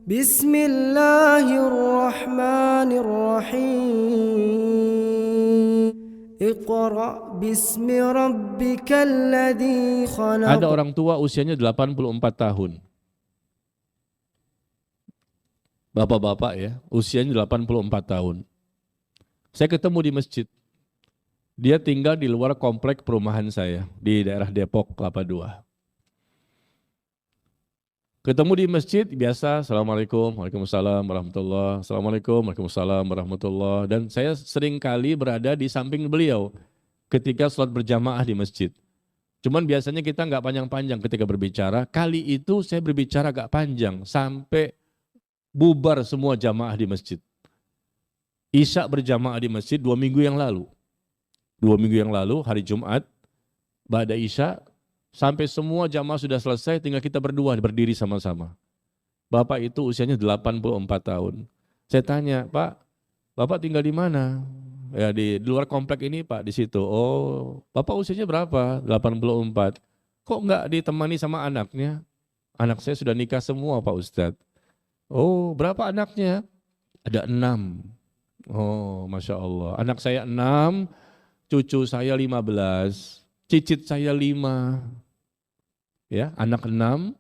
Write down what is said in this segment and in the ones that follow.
Bismillahirrahmanirrahim. Iqra bismi rabbikal ladzi Ada khalaq. orang tua usianya 84 tahun. Bapak-bapak ya, usianya 84 tahun. Saya ketemu di masjid. Dia tinggal di luar komplek perumahan saya di daerah Depok, Kelapa II. Ketemu di masjid biasa, Assalamualaikum, Waalaikumsalam, warahmatullahi, Assalamualaikum, Waalaikumsalam, warahmatullahi. Dan saya sering kali berada di samping beliau ketika sholat berjamaah di masjid. Cuman biasanya kita nggak panjang-panjang ketika berbicara. Kali itu saya berbicara agak panjang sampai bubar semua jamaah di masjid. Isya berjamaah di masjid 2 minggu yang lalu. 2 minggu yang lalu, hari Jumat, ba'da Isya, sampai semua jamaah sudah selesai, tinggal kita berdua berdiri sama-sama. Bapak itu usianya 84 tahun. Saya tanya, Pak, Bapak tinggal di mana? Ya di luar komplek ini Pak, di situ. Oh, Bapak usianya berapa? 84. Kok enggak ditemani sama anaknya? Anak saya sudah nikah semua Pak Ustadz. Oh, berapa anaknya? Ada 6. Oh, Masya Allah. Anak saya 6, cucu saya 15, cicit saya 5. Ya, anak 6,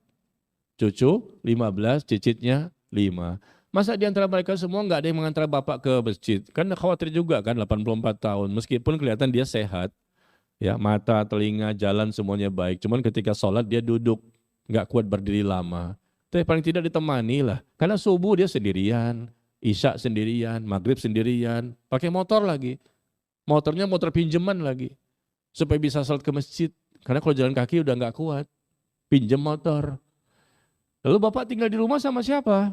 cucu 15, cicitnya 5. Masa di antara mereka semua nggak ada yang mengantar bapak ke masjid? Kan khawatir juga kan 84 tahun, meskipun kelihatan dia sehat. Ya, mata, telinga, jalan semuanya baik. Cuman ketika sholat dia duduk, nggak kuat berdiri lama. Tapi paling tidak ditemani lah. Karena subuh dia sendirian, isya sendirian, maghrib sendirian, pakai motor lagi. Motornya motor pinjaman lagi. Supaya bisa sholat ke masjid. Karena kalau jalan kaki udah nggak kuat. Pinjam motor. Lalu bapak tinggal di rumah sama siapa?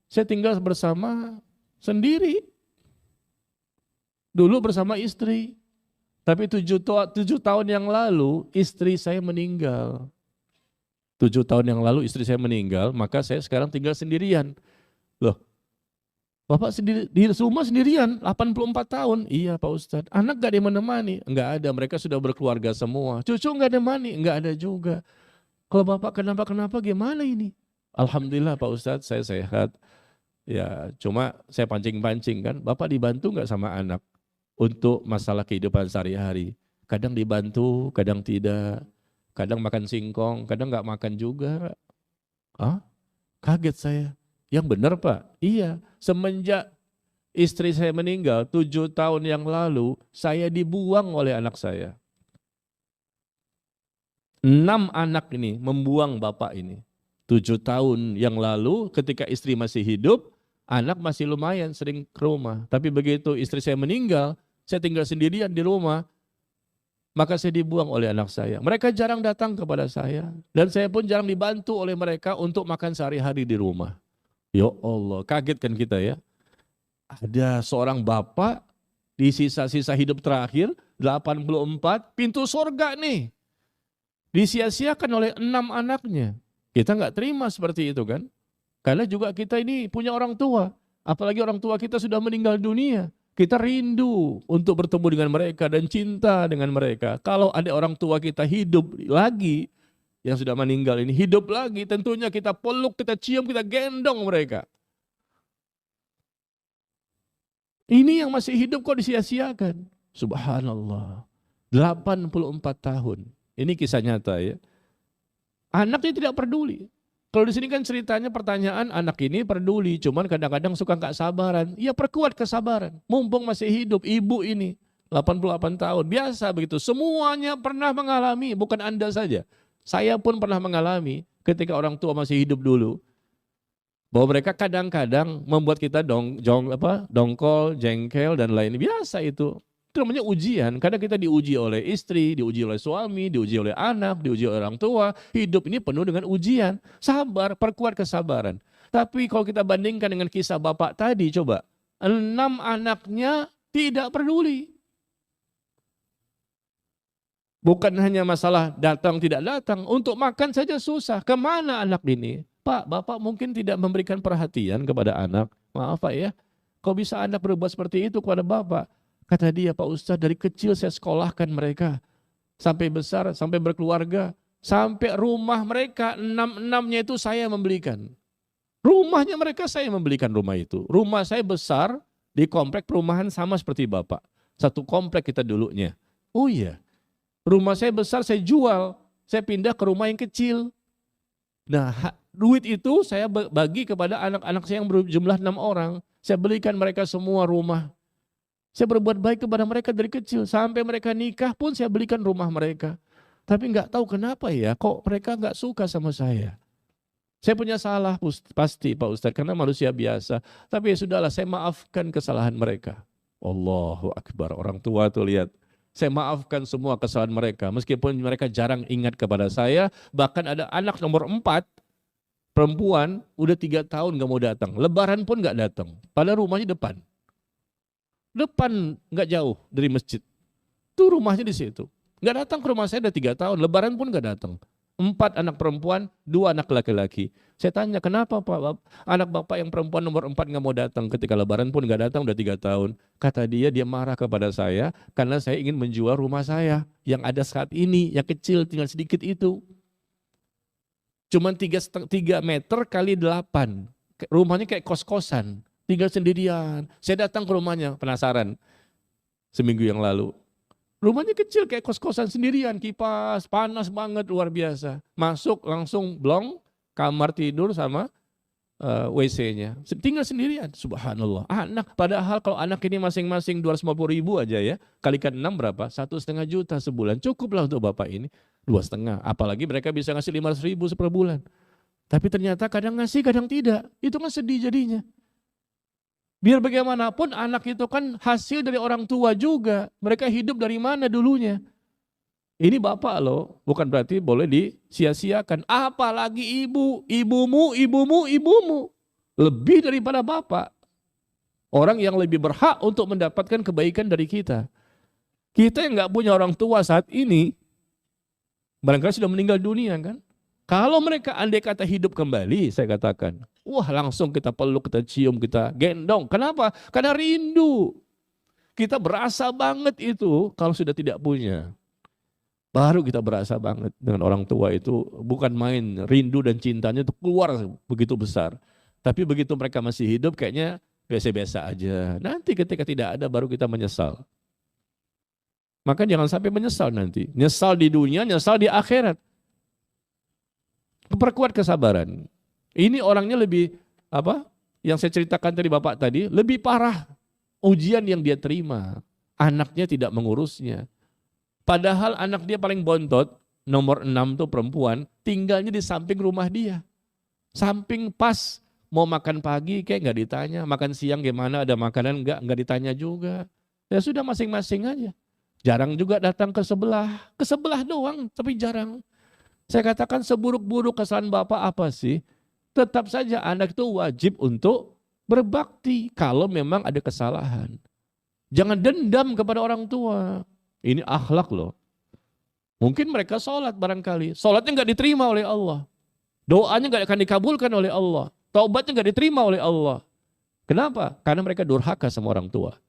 Saya tinggal bersama sendiri. Dulu bersama istri. Tapi 7 tahun yang lalu istri saya meninggal. 7 tahun yang lalu istri saya meninggal, maka saya sekarang tinggal sendirian. Loh, Bapak sendiri, di rumah sendirian, 84 tahun. Iya Pak Ustadz, anak gak ada yang menemani? Enggak ada, mereka sudah berkeluarga semua. Cucu gak ada mani? Enggak ada juga. Kalau Bapak kenapa-kenapa gimana ini? Alhamdulillah Pak Ustadz, saya sehat. Ya, cuma saya pancing-pancing kan, Bapak dibantu nggak sama anak untuk masalah kehidupan sehari-hari? Kadang dibantu, kadang tidak. Kadang makan singkong, kadang nggak makan juga. Ah, kaget saya. Yang benar Pak? Iya, semenjak istri saya meninggal 7 tahun yang lalu, saya dibuang oleh anak saya. 6 anak ini membuang bapak ini. 7 tahun yang lalu ketika istri masih hidup, anak masih lumayan sering ke rumah. Tapi begitu istri saya meninggal, saya tinggal sendirian di rumah, maka saya dibuang oleh anak saya. Mereka jarang datang kepada saya. Dan saya pun jarang dibantu oleh mereka untuk makan sehari-hari di rumah. Ya Allah, kaget kan kita ya. Ada seorang bapak di sisa-sisa hidup terakhir, 84, pintu surga nih. Disia-siakan oleh 6 anaknya. Kita nggak terima seperti itu kan. Karena juga kita ini punya orang tua. Apalagi orang tua kita sudah meninggal dunia. Kita rindu untuk bertemu dengan mereka dan cinta dengan mereka. Kalau ada orang tua kita hidup lagi, yang sudah meninggal ini hidup lagi, tentunya kita peluk, kita cium, kita gendong mereka. Ini yang masih hidup kok disia-siakan. Subhanallah. 84 tahun. Ini kisah nyata ya. Anaknya tidak peduli. Kalau di sini kan ceritanya pertanyaan anak ini peduli, cuman kadang-kadang suka nggak sabaran. Ya perkuat kesabaran. Mumpung masih hidup ibu ini 88 tahun. Biasa begitu. Semuanya pernah mengalami, bukan Anda saja. Saya pun pernah mengalami ketika orang tua masih hidup dulu. Bahwa mereka kadang-kadang membuat kita dongkol, jengkel dan lain. Biasa itu. Itu namanya ujian. Kadang kita diuji oleh istri, diuji oleh suami, diuji oleh anak, diuji oleh orang tua. Hidup ini penuh dengan ujian. Sabar, perkuat kesabaran. Tapi kalau kita bandingkan dengan kisah bapak tadi, coba. 6 anaknya tidak peduli. Bukan hanya masalah datang tidak datang, untuk makan saja susah. Kemana anak ini? Pak, bapak mungkin tidak memberikan perhatian kepada anak. Maaf Pak ya, kok bisa anak berbuat seperti itu kepada bapak? Kata dia, Pak Ustadz dari kecil saya sekolahkan mereka. Sampai besar, sampai berkeluarga. Sampai rumah mereka, 6-6-nya itu saya membelikan. Rumahnya mereka saya membelikan rumah itu. Rumah saya besar di komplek perumahan sama seperti Bapak. Satu komplek kita dulunya. Oh iya, rumah saya besar saya jual. Saya pindah ke rumah yang kecil. Nah, duit itu saya bagi kepada anak-anak saya yang berjumlah 6 orang. Saya belikan mereka semua rumah. Saya berbuat baik kepada mereka dari kecil. Sampai mereka nikah pun saya belikan rumah mereka. Tapi nggak tahu kenapa ya, kok mereka nggak suka sama saya. Saya punya salah pasti Pak Ustadz, karena manusia biasa. Tapi ya sudahlah, saya maafkan kesalahan mereka. Allahu Akbar, orang tua tuh lihat. Saya maafkan semua kesalahan mereka. Meskipun mereka jarang ingat kepada saya. Bahkan ada anak nomor 4, perempuan, udah 3 tahun gak mau datang. Lebaran pun gak datang. Padahal rumahnya depan. Depan gak jauh dari masjid. Itu rumahnya di situ. Gak datang ke rumah saya udah 3 tahun. Lebaran pun gak datang. 4 anak perempuan, 2 anak laki-laki. Saya tanya, kenapa Pak? Anak Bapak yang perempuan nomor 4 gak mau datang ketika Lebaran pun gak datang udah 3 tahun. Kata dia marah kepada saya karena saya ingin menjual rumah saya yang ada saat ini, yang kecil tinggal sedikit itu. Cuman 3 meter kali 8. Rumahnya kayak kos-kosan, tinggal sendirian. Saya datang ke rumahnya, penasaran. Seminggu yang lalu. Rumahnya kecil kayak kos-kosan sendirian, kipas, panas banget, luar biasa. Masuk langsung blong, kamar tidur sama WC-nya. Tinggal sendirian, subhanallah. Anak, padahal kalau anak ini masing-masing 250.000 aja ya, kalikan 6 berapa? 1,5 juta sebulan. Cukuplah untuk Bapak ini, 2,5. Apalagi mereka bisa ngasih 500.000 per bulan. Tapi ternyata kadang ngasih, kadang tidak. Itu kan sedih jadinya. Biar bagaimanapun anak itu kan hasil dari orang tua juga. Mereka hidup dari mana dulunya. Ini Bapak loh, bukan berarti boleh disia-siakan. Apalagi ibumu. Lebih daripada Bapak. Orang yang lebih berhak untuk mendapatkan kebaikan dari kita. Kita yang gak punya orang tua saat ini, barangkali sudah meninggal dunia kan. Kalau mereka andai kata hidup kembali, saya katakan, wah langsung kita peluk, kita cium, kita gendong. Kenapa? Karena rindu. Kita berasa banget itu kalau sudah tidak punya. Baru kita berasa banget dengan orang tua itu bukan main, rindu dan cintanya itu keluar begitu besar. Tapi begitu mereka masih hidup kayaknya biasa-biasa aja. Nanti ketika tidak ada baru kita menyesal. Maka jangan sampai menyesal nanti. Nyesal di dunia, nyesal di akhirat. Perkuat kesabaran. Ini orangnya lebih yang saya ceritakan tadi Bapak tadi, lebih parah ujian yang dia terima. Anaknya tidak mengurusnya. Padahal anak dia paling bontot, nomor 6 tuh perempuan, tinggalnya di samping rumah dia. Samping pas, mau makan pagi kayak nggak ditanya, makan siang gimana, ada makanan nggak ditanya juga. Ya sudah masing-masing aja. Jarang juga datang ke sebelah doang, tapi jarang. Saya katakan seburuk-buruk kesalahan Bapak apa sih? Tetap saja anak itu wajib untuk berbakti kalau memang ada kesalahan. Jangan dendam kepada orang tua. Ini akhlak loh. Mungkin mereka sholat barangkali. Sholatnya nggak diterima oleh Allah. Doanya nggak akan dikabulkan oleh Allah. Taubatnya nggak diterima oleh Allah. Kenapa? Karena mereka durhaka sama orang tua.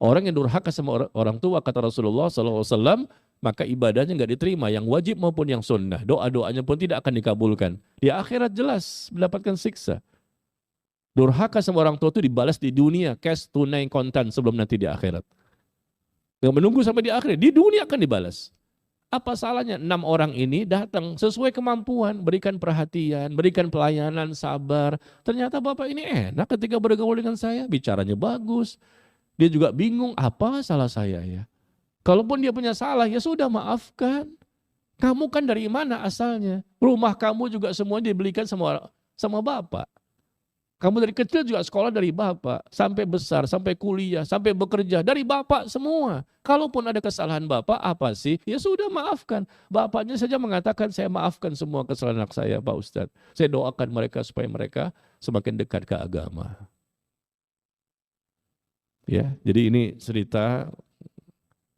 Orang yang durhaka sama orang tua, kata Rasulullah SAW, maka ibadahnya nggak diterima, yang wajib maupun yang sunnah. Doa-doanya pun tidak akan dikabulkan. Di akhirat jelas mendapatkan siksa. Durhaka sama orang tua itu dibalas di dunia, cash, tunai, kontan sebelum nanti di akhirat. Nggak menunggu sampai di akhirat, di dunia akan dibalas. Apa salahnya 6 orang ini datang sesuai kemampuan, berikan perhatian, berikan pelayanan, sabar. Ternyata Bapak ini enak ketika bergaul dengan saya, bicaranya bagus. Dia juga bingung, apa salah saya ya? Kalaupun dia punya salah, ya sudah maafkan. Kamu kan dari mana asalnya? Rumah kamu juga semuanya dibelikan sama Bapak. Kamu dari kecil juga sekolah dari Bapak. Sampai besar, sampai kuliah, sampai bekerja. Dari Bapak semua. Kalaupun ada kesalahan Bapak, apa sih? Ya sudah maafkan. Bapaknya saja mengatakan, saya maafkan semua kesalahan anak saya Pak Ustadz. Saya doakan mereka supaya mereka semakin dekat ke agama. Ya, jadi ini cerita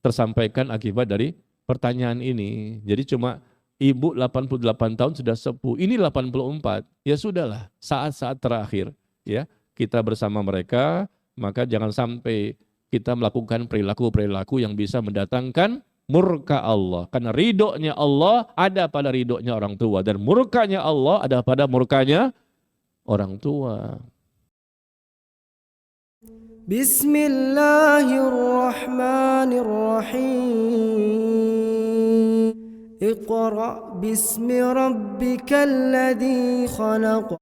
tersampaikan akibat dari pertanyaan ini. Jadi cuma ibu 88 tahun sudah sepuh, ini 84. Ya sudahlah, saat-saat terakhir ya kita bersama mereka, maka jangan sampai kita melakukan perilaku-perilaku yang bisa mendatangkan murka Allah. Karena ridhonya Allah ada pada ridhonya orang tua dan murkanya Allah ada pada murkanya orang tua. Bismillahirrahmanirrahim. Iqra' bismi rabbikal ladzi khalaq.